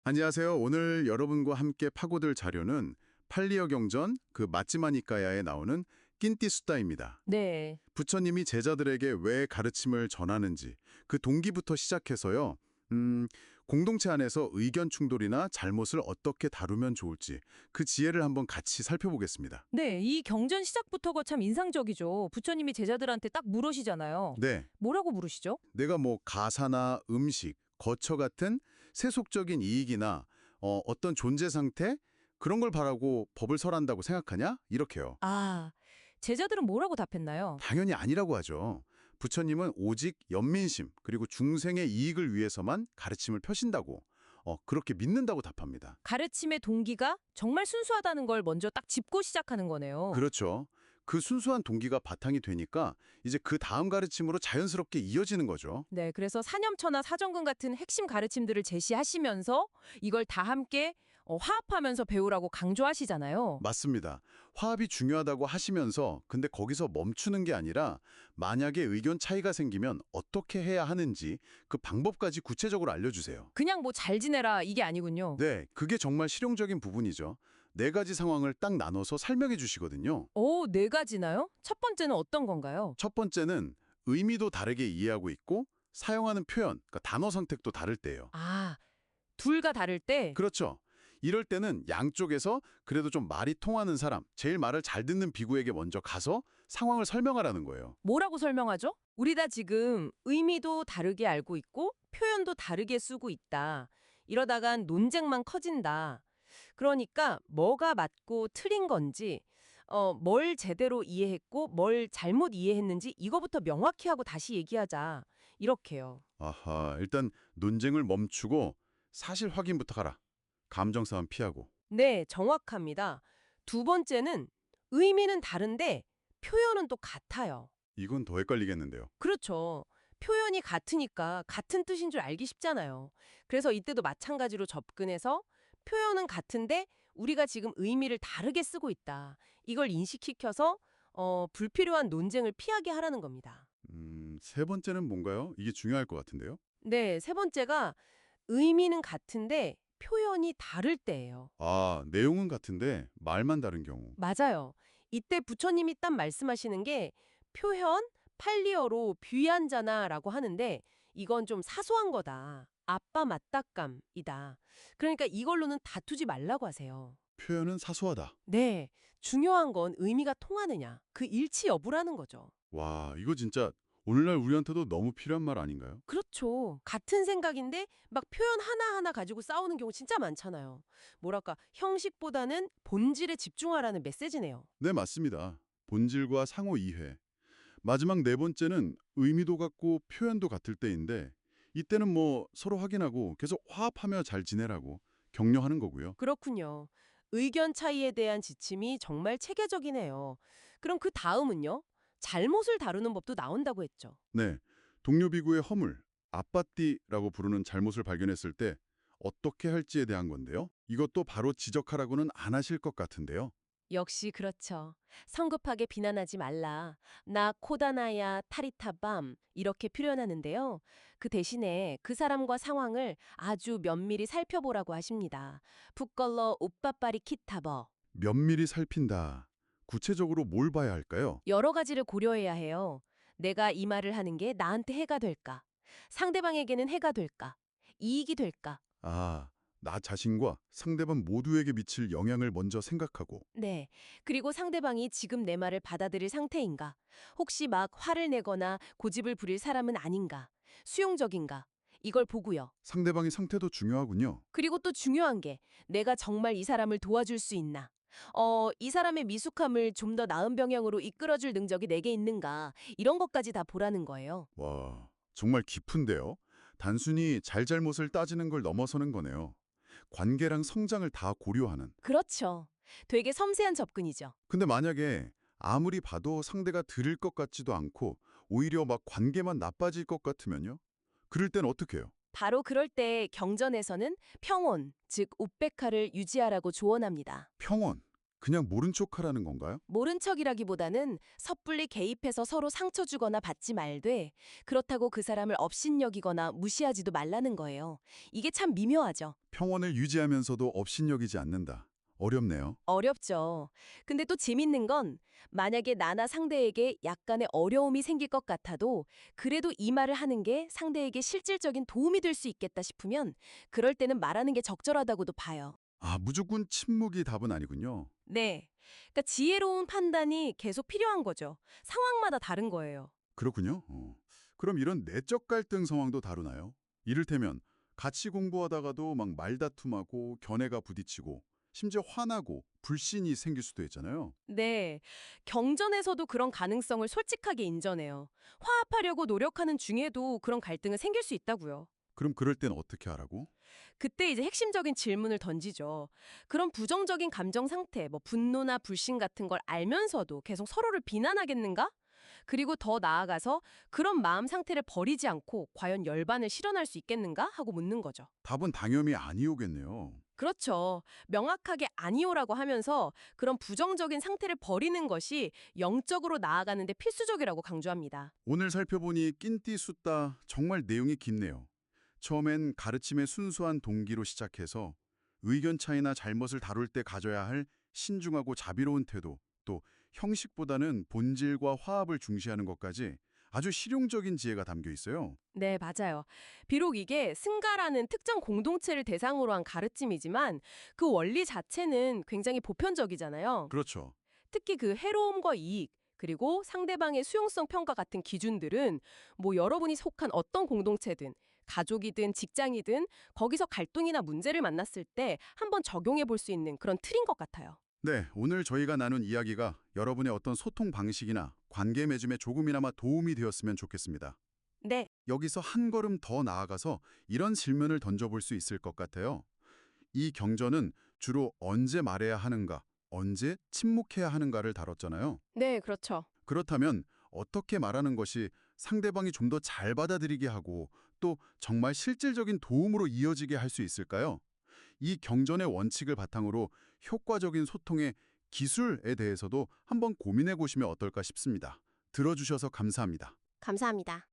안녕하세요. 오늘 여러분과 함께 파고들 자료는 팔리어 경전 마찌마니까야에 나오는 낀띠 수다입니다. 네. 부처님이 제자들에게 왜 가르침을 전하는지 그 동기부터 시작해서요. 공동체 안에서 의견 충돌이나 잘못을 어떻게 다루면 좋을지 그 지혜를 한번 같이 살펴보겠습니다. 네, 이 경전 시작부터가 참 인상적이죠. 부처님이 제자들한테 딱 물으시잖아요. 네, 뭐라고 물으시죠? 내가 가사나 음식, 거처 같은 세속적인 이익이나 어떤 존재 상태 그런 걸 바라고 법을 설한다고 생각하냐? 이렇게요. 아, 제자들은 뭐라고 답했나요? 당연히 아니라고 하죠. 부처님은 오직 연민심 그리고 중생의 이익을 위해서만 가르침을 펴신다고 그렇게 믿는다고 답합니다. 가르침의 동기가 정말 순수하다는 걸 먼저 딱 짚고 시작하는 거네요. 그렇죠. 그 순수한 동기가 바탕이 되니까 이제 그 다음 가르침으로 자연스럽게 이어지는 거죠. 네, 그래서 사념처나 사정근 같은 핵심 가르침들을 제시하시면서 이걸 다 함께 화합하면서 배우라고 강조하시잖아요. 맞습니다. 화합이 중요하다고 하시면서 근데 거기서 멈추는 게 아니라 만약에 의견 차이가 생기면 어떻게 해야 하는지 그 방법까지 구체적으로 알려주세요. 그냥 뭐 잘 지내라 이게 아니군요. 네, 그게 정말 실용적인 부분이죠. 네 가지 상황을 딱 나눠서 설명해 주시거든요. 오, 네 가지나요? 첫 번째는 어떤 건가요? 첫 번째는 의미도 다르게 이해하고 있고 사용하는 표현, 그러니까 단어 선택도 다를 때예요. 아, 둘과 다를 때 그렇죠. 이럴 때는 양쪽에서 그래도 좀 말이 통하는 사람, 제일 말을 잘 듣는 비구에게 먼저 가서 상황을 설명하라는 거예요. 뭐라고 설명하죠? 우리 다 지금 의미도 다르게 알고 있고 표현도 다르게 쓰고 있다. 이러다간 논쟁만 커진다. 그러니까 뭐가 맞고 틀린 건지, 뭘 제대로 이해했고 뭘 잘못 이해했는지 이거부터 명확히 하고 다시 얘기하자. 이렇게요. 아하, 일단 논쟁을 멈추고 사실 확인부터 하라. 감정 싸움 피하고. 네, 정확합니다. 두 번째는 의미는 다른데 표현은 또 같아요. 이건 더 헷갈리겠는데요. 그렇죠. 표현이 같으니까 같은 뜻인 줄 알기 쉽잖아요. 그래서 이때도 마찬가지로 접근해서 표현은 같은데 우리가 지금 의미를 다르게 쓰고 있다. 이걸 인식시켜서 불필요한 논쟁을 피하게 하라는 겁니다. 세 번째는 뭔가요? 이게 중요할 것 같은데요. 네, 세 번째가 의미는 같은데 표현이 다를 때예요. 아, 내용은 같은데 말만 다른 경우. 맞아요. 이때 부처님이 딱 말씀하시는 게 표현, 팔리어로 뷰얀자나라고 하는데 이건 좀 사소한 거다. 아빠 맞닥감이다. 그러니까 이걸로는 다투지 말라고 하세요. 표현은 사소하다. 네, 중요한 건 의미가 통하느냐, 그 일치 여부라는 거죠. 와, 이거 진짜 오늘날 우리한테도 너무 필요한 말 아닌가요? 그렇죠. 같은 생각인데 막 표현 하나하나 가지고 싸우는 경우 진짜 많잖아요. 뭐랄까, 형식보다는 본질에 집중하라는 메시지네요. 네, 맞습니다. 본질과 상호 이해. 마지막 네 번째는 의미도 같고 표현도 같을 때인데 이때는 서로 확인하고 계속 화합하며 잘 지내라고 격려하는 거고요. 그렇군요. 의견 차이에 대한 지침이 정말 체계적이네요. 그럼 그 다음은요? 잘못을 다루는 법도 나온다고 했죠. 네, 동료 비구의 허물, 아빠띠라고 부르는 잘못을 발견했을 때 어떻게 할지에 대한 건데요. 이것도 바로 지적하라고는 안 하실 것 같은데요. 역시 그렇죠. 성급하게 비난하지 말라. 나 코다나야 타리타밤 이렇게 표현하는데요. 그 대신에 그 사람과 상황을 아주 면밀히 살펴보라고 하십니다. 풋걸러 오빠빠리 키타버. 면밀히 살핀다. 구체적으로 뭘 봐야 할까요? 여러 가지를 고려해야 해요. 내가 이 말을 하는 게 나한테 해가 될까? 상대방에게는 해가 될까? 이익이 될까? 아, 나 자신과 상대방 모두에게 미칠 영향을 먼저 생각하고 네. 그리고 상대방이 지금 내 말을 받아들일 상태인가? 혹시 막 화를 내거나 고집을 부릴 사람은 아닌가? 수용적인가? 이걸 보고요. 상대방의 상태도 중요하군요. 그리고 또 중요한 게 내가 정말 이 사람을 도와줄 수 있나? 이 사람의 미숙함을 좀 더 나은 방향으로 이끌어줄 능력이 내게 있는가? 이런 것까지 다 보라는 거예요. 와, 정말 깊은데요? 단순히 잘잘못을 따지는 걸 넘어서는 거네요. 관계랑 성장을 다 고려하는. 그렇죠. 되게 섬세한 접근이죠. 근데 만약에 아무리 봐도 상대가 들을 것 같지도 않고 오히려 막 관계만 나빠질 것 같으면요? 그럴 땐 어떻게 해요? 바로 그럴 때 경전에서는 평온, 즉 우백카를 유지하라고 조언합니다. 평온. 그냥 모른 척하라는 건가요? 모른 척이라기보다는 섣불리 개입해서 서로 상처 주거나 받지 말되 그렇다고 그 사람을 업신여기거나 무시하지도 말라는 거예요. 이게 참 미묘하죠. 평온을 유지하면서도 업신여기지 않는다. 어렵네요. 어렵죠. 근데 또 재밌는 건 만약에 나나 상대에게 약간의 어려움이 생길 것 같아도 그래도 이 말을 하는 게 상대에게 실질적인 도움이 될 수 있겠다 싶으면 그럴 때는 말하는 게 적절하다고도 봐요. 아, 무조건 침묵이 답은 아니군요. 네. 그러니까 지혜로운 판단이 계속 필요한 거죠. 상황마다 다른 거예요. 그렇군요. 그럼 이런 내적 갈등 상황도 다루나요? 이를테면 같이 공부하다가도 막 말다툼하고 견해가 부딪히고 심지어 화나고 불신이 생길 수도 있잖아요. 네. 경전에서도 그런 가능성을 솔직하게 인정해요. 화합하려고 노력하는 중에도 그런 갈등은 생길 수 있다고요. 그럼 그럴 땐 어떻게 하라고? 그때 이제 핵심적인 질문을 던지죠. 그런 부정적인 감정 상태, 분노나 불신 같은 걸 알면서도 계속 서로를 비난하겠는가? 그리고 더 나아가서 그런 마음 상태를 버리지 않고 과연 열반을 실현할 수 있겠는가? 하고 묻는 거죠. 답은 당연히 아니오겠네요. 그렇죠. 명확하게 아니오라고 하면서 그런 부정적인 상태를 버리는 것이 영적으로 나아가는 데 필수적이라고 강조합니다. 오늘 살펴보니 낀띠 숫다 정말 내용이 깊네요. 처음엔 가르침의 순수한 동기로 시작해서 의견 차이나 잘못을 다룰 때 가져야 할 신중하고 자비로운 태도, 또 형식보다는 본질과 화합을 중시하는 것까지 아주 실용적인 지혜가 담겨 있어요. 네, 맞아요. 비록 이게 승가라는 특정 공동체를 대상으로 한 가르침이지만 그 원리 자체는 굉장히 보편적이잖아요. 그렇죠. 특히 그 해로움과 이익, 그리고 상대방의 수용성 평가 같은 기준들은 여러분이 속한 어떤 공동체든 가족이든 직장이든 거기서 갈등이나 문제를 만났을 때 한번 적용해 볼 수 있는 그런 틀인 것 같아요. 네, 오늘 저희가 나눈 이야기가 여러분의 어떤 소통 방식이나 관계 맺음에 조금이나마 도움이 되었으면 좋겠습니다. 네, 여기서 한 걸음 더 나아가서 이런 질문을 던져볼 수 있을 것 같아요. 이 경전은 주로 언제 말해야 하는가, 언제 침묵해야 하는가를 다뤘잖아요. 네, 그렇죠. 그렇다면 어떻게 말하는 것이 상대방이 좀 더 잘 받아들이게 하고 또 정말 실질적인 도움으로 이어지게 할 수 있을까요? 이 경전의 원칙을 바탕으로 효과적인 소통의 기술에 대해서도 한번 고민해 보시면 어떨까 싶습니다. 들어주셔서 감사합니다. 감사합니다.